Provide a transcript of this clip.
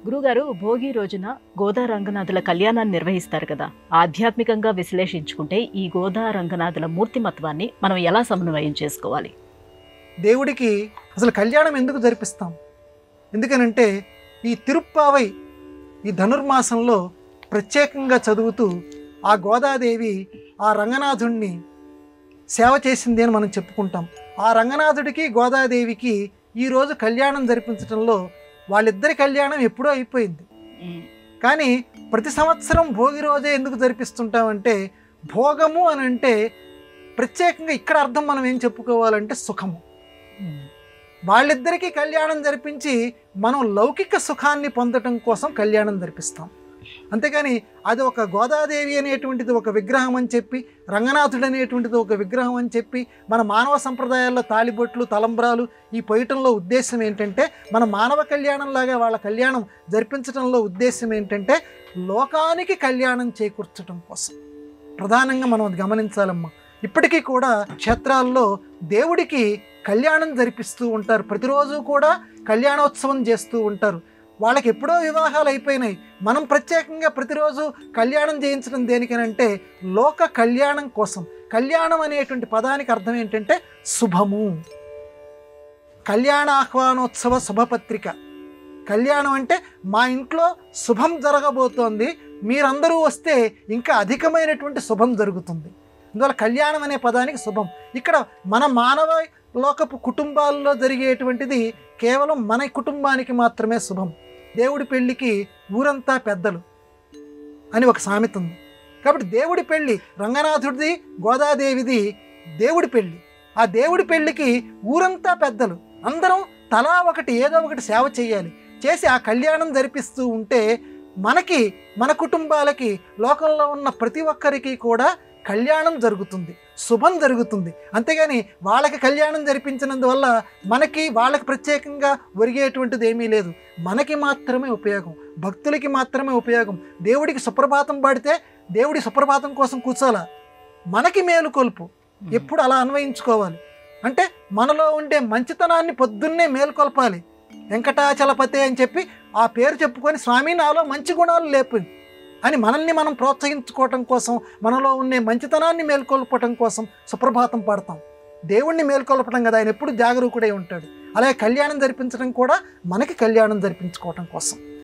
గురుగారు భోగి రోజున గోదా రంగనాథుల కళ్యాణాన్ని నిర్వహిస్తారు కదా. ఆధ్యాత్మికంగా విశ్లేషించుకుంటే ఈ గోదా రంగనాథుల మూర్తిమత్వాన్ని మనం ఎలా సమన్వయం చేసుకోవాలి? దేవుడికి అసలు కళ్యాణం ఎందుకు జరిపిస్తాం? ఎందుకనంటే ఈ తిరుప్పావై ఈ ధనుర్మాసంలో ప్రత్యేకంగా చదువుతూ ఆ గోదాదేవి ఆ రంగనాథుణ్ణి సేవ చేసింది అని మనం చెప్పుకుంటాం. ఆ రంగనాథుడికి గోదాదేవికి ఈరోజు కళ్యాణం జరిపించడంలో వాళ్ళిద్దరి కళ్యాణం ఎప్పుడో అయిపోయింది. కానీ ప్రతి సంవత్సరం భోగి రోజే ఎందుకు జరిపిస్తుంటామంటే, భోగము అని అంటే ప్రత్యేకంగా ఇక్కడ అర్థం మనం ఏం చెప్పుకోవాలంటే సుఖము. వాళ్ళిద్దరికీ కళ్యాణం జరిపించి మనం లౌకిక సుఖాన్ని పొందటం కోసం కళ్యాణం జరిపిస్తాం. అంతేగాని అది ఒక గోదాదేవి అనేటువంటిది ఒక విగ్రహం అని చెప్పి, రంగనాథుడు అనేటువంటిది ఒక విగ్రహం అని చెప్పి, మన మానవ సంప్రదాయాల్లో తాళిబొట్లు తలంబ్రాలు ఈ పోయటంలో ఉద్దేశం ఏంటంటే, మన మానవ కళ్యాణంలాగా వాళ్ళ కళ్యాణం జరిపించడంలో ఉద్దేశం ఏంటంటే లోకానికి కళ్యాణం చేకూర్చడం కోసం. ప్రధానంగా మనం అది గమనించాలమ్మా. ఇప్పటికీ కూడా క్షేత్రాల్లో దేవుడికి కళ్యాణం జరిపిస్తూ ఉంటారు. ప్రతిరోజు కూడా కళ్యాణోత్సవం చేస్తూ ఉంటారు. వాళ్ళకి ఎప్పుడో వివాహాలు అయిపోయినాయి. మనం ప్రత్యేకంగా ప్రతిరోజు కళ్యాణం చేయించడం దేనికనంటే లోక కళ్యాణం కోసం. కళ్యాణం అనేటువంటి పదానికి అర్థం ఏంటంటే శుభము. కళ్యాణ ఆహ్వానోత్సవ శుభపత్రిక. కళ్యాణం అంటే మా ఇంట్లో శుభం జరగబోతోంది, మీరందరూ వస్తే ఇంకా అధికమైనటువంటి శుభం జరుగుతుంది. అందువల్ల కళ్యాణం అనే పదానికి శుభం. ఇక్కడ మన మానవ లోకపు కుటుంబాల్లో జరిగేటువంటిది కేవలం మన కుటుంబానికి మాత్రమే శుభం. దేవుడి పెళ్ళికి ఊరంతా పెద్దలు అని ఒక సామెత ఉంది. కాబట్టి దేవుడి పెళ్ళి రంగనాథుడిది గోదాదేవిది దేవుడి పెళ్ళి. ఆ దేవుడి పెళ్ళికి ఊరంతా పెద్దలు అందరం తలా ఒకటి ఏదో ఒకటి సేవ చేయాలి. చేసి ఆ కళ్యాణం జరిపిస్తూ ఉంటే మనకి మన కుటుంబాలకి లోకంలో ఉన్న ప్రతి ఒక్కరికి కూడా కళ్యాణం జరుగుతుంది, శుభం జరుగుతుంది. అంతేగాని వాళ్ళకి కళ్యాణం జరిపించినందువల్ల మనకి వాళ్ళకి ప్రత్యేకంగా ఒరిగేటువంటిది ఏమీ లేదు. మనకి మాత్రమే ఉపయోగం, భక్తులకి మాత్రమే ఉపయోగం. దేవుడికి సుప్రభాతం పాడితే దేవుడి సుప్రభాతం కోసం కూర్చోాలా, మనకి మేలుకొల్పు. ఎప్పుడు అలా అన్వయించుకోవాలి. అంటే మనలో ఉండే మంచితనాన్ని పొద్దున్నే మేలుకొల్పాలి. వెంకటాచలపతే అని చెప్పి ఆ పేరు చెప్పుకొని స్వామి నాలో మంచి గుణాలు లేపు అని మనల్ని మనం ప్రోత్సహించుకోవటం కోసం, మనలో ఉండే మంచితనాన్ని మేల్కొల్పటం కోసం సుప్రభాతం పాడతాం. దేవుణ్ణి మేల్కొల్పటం కదా, ఆయన ఎప్పుడు జాగరూకుడై ఉంటాడు. అలాగే కళ్యాణం జరిపించడం కూడా మనకి కళ్యాణం జరిపించుకోవటం కోసం.